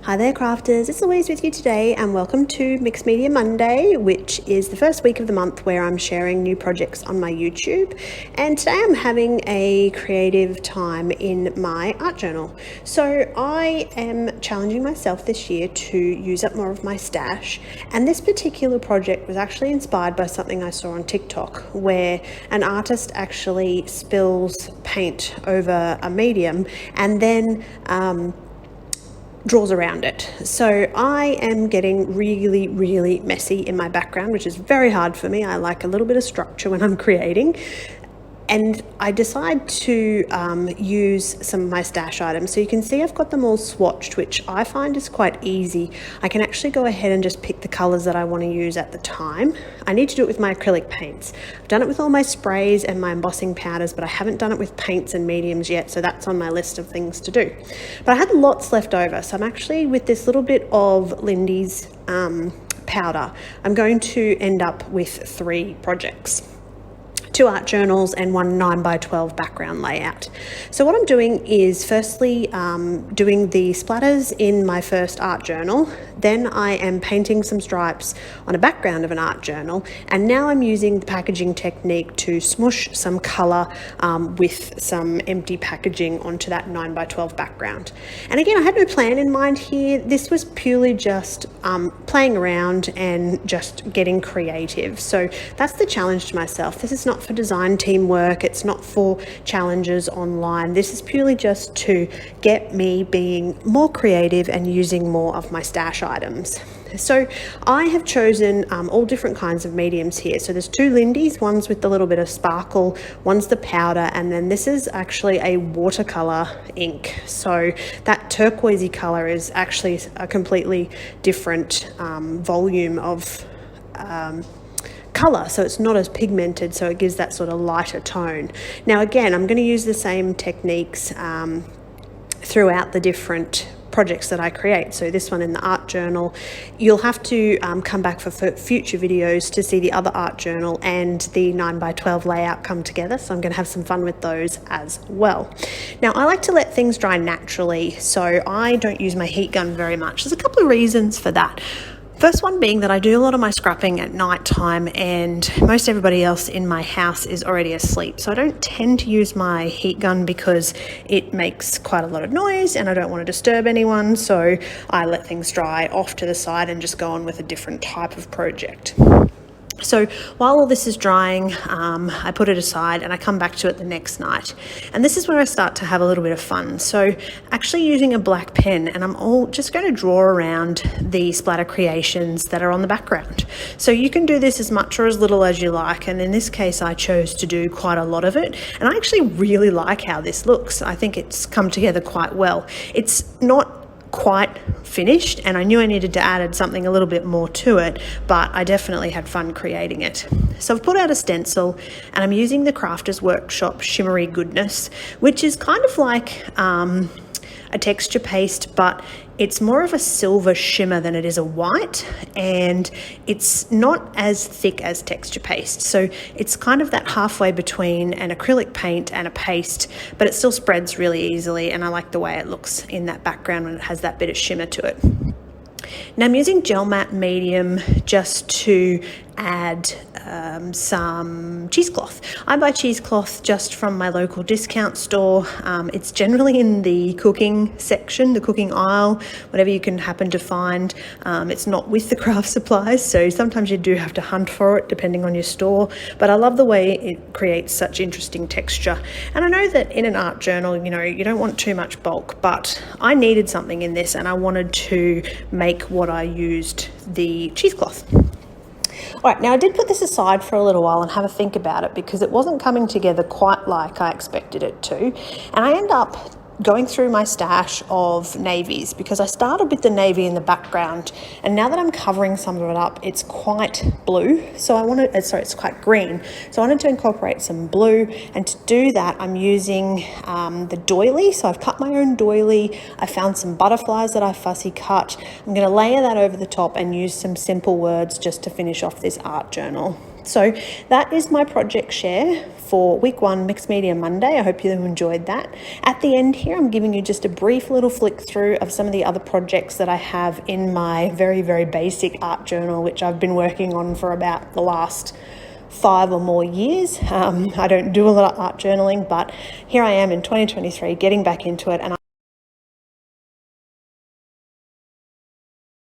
Hi there crafters, it's Louise with you today and welcome to Mixed Media Monday, which is the first week of the month where I'm sharing new projects on my YouTube. And today I'm having a creative time in my art journal. So I am challenging myself this year to use up more of my stash, and this particular project was actually inspired by something I saw on TikTok where an artist actually spills paint over a medium and then draws around it. So I am getting really messy in my background, which is very hard for me. I like a little bit of structure when I'm creating. And I decide to use some of my stash items. So you can see I've got them all swatched, which I find is quite easy. I can actually go ahead and just pick the colors that I want to use at the time. I need to do it with my acrylic paints. I've done it with all my sprays and my embossing powders, but I haven't done it with paints and mediums yet, so that's on my list of things to do. But I had lots left over, so I'm actually, with this little bit of Lindy's powder, I'm going to end up with 3 projects. 2 art journals and 1 9x12 background layout. So what I'm doing is firstly doing the splatters in my first art journal, then I am painting some stripes on a background of an art journal, and now I'm using the packaging technique to smush some colour with some empty packaging onto that 9x12 background. And again, I had no plan in mind here. This was purely just playing around and just getting creative. So that's the challenge to myself. This is not for design teamwork, it's not for challenges online. This is purely just to get me being more creative and using more of my stash items. So I have chosen all different kinds of mediums here. So there's 2 Lindy's, one's with a little bit of sparkle, one's the powder, and then this is actually a watercolor ink. So that turquoisey color is actually a completely different volume of colour, so it's not as pigmented, so it gives that sort of lighter tone. Now again, I'm going to use the same techniques throughout the different projects that I create. So this one in the art journal, you'll have to come back for future videos to see the other art journal and the 9x12 layout come together, so I'm going to have some fun with those as well. Now I like to let things dry naturally, so I don't use my heat gun very much. There's a couple of reasons for that. First one being that I do a lot of my scrapping at night time and most everybody else in my house is already asleep. So I don't tend to use my heat gun because it makes quite a lot of noise and I don't want to disturb anyone. So I let things dry off to the side and just go on with a different type of project. So while all this is drying, I put it aside and I come back to it the next night. And this is where I start to have a little bit of fun. So actually using a black pen, and I'm all just going to draw around the splatter creations that are on the background. So you can do this as much or as little as you like. And in this case, I chose to do quite a lot of it. And I actually really like how this looks. I think it's come together quite well. It's not quite finished and I knew I needed to add something a little bit more to it, but I definitely had fun creating it. So I've put out a stencil and I'm using the Crafters Workshop Shimmery Goodness, which is kind of like a texture paste, but it's more of a silver shimmer than it is a white, and it's not as thick as texture paste. So it's kind of that halfway between an acrylic paint and a paste, but it still spreads really easily, and I like the way it looks in that background when it has that bit of shimmer to it. Now I'm using gel matte medium just to add some cheesecloth. I buy cheesecloth just from my local discount store. It's generally in the cooking section, the cooking aisle, whatever you can happen to find. It's not with the craft supplies, so sometimes you do have to hunt for it depending on your store, but I love the way it creates such interesting texture. And I know that in an art journal, you know, you don't want too much bulk, but I needed something in this and I wanted to make what I used, the cheesecloth. All right, now I did put this aside for a little while and have a think about it because it wasn't coming together quite like I expected it to. And I end up going through my stash of navies because I started with the navy in the background, and now that I'm covering some of it up, it's quite blue. So it's quite green. So I wanted to incorporate some blue, and to do that, I'm using the doily. So I've cut my own doily. I found some butterflies that I fussy cut. I'm going to layer that over the top and use some simple words just to finish off this art journal. So that is my project share for week 1 Mixed Media Monday. I hope you enjoyed that. At the end here, I'm giving you just a brief little flick through of some of the other projects that I have in my very, very basic art journal, which I've been working on for about the last 5 or more years. I don't do a lot of art journaling, but here I am in 2023 getting back into it, and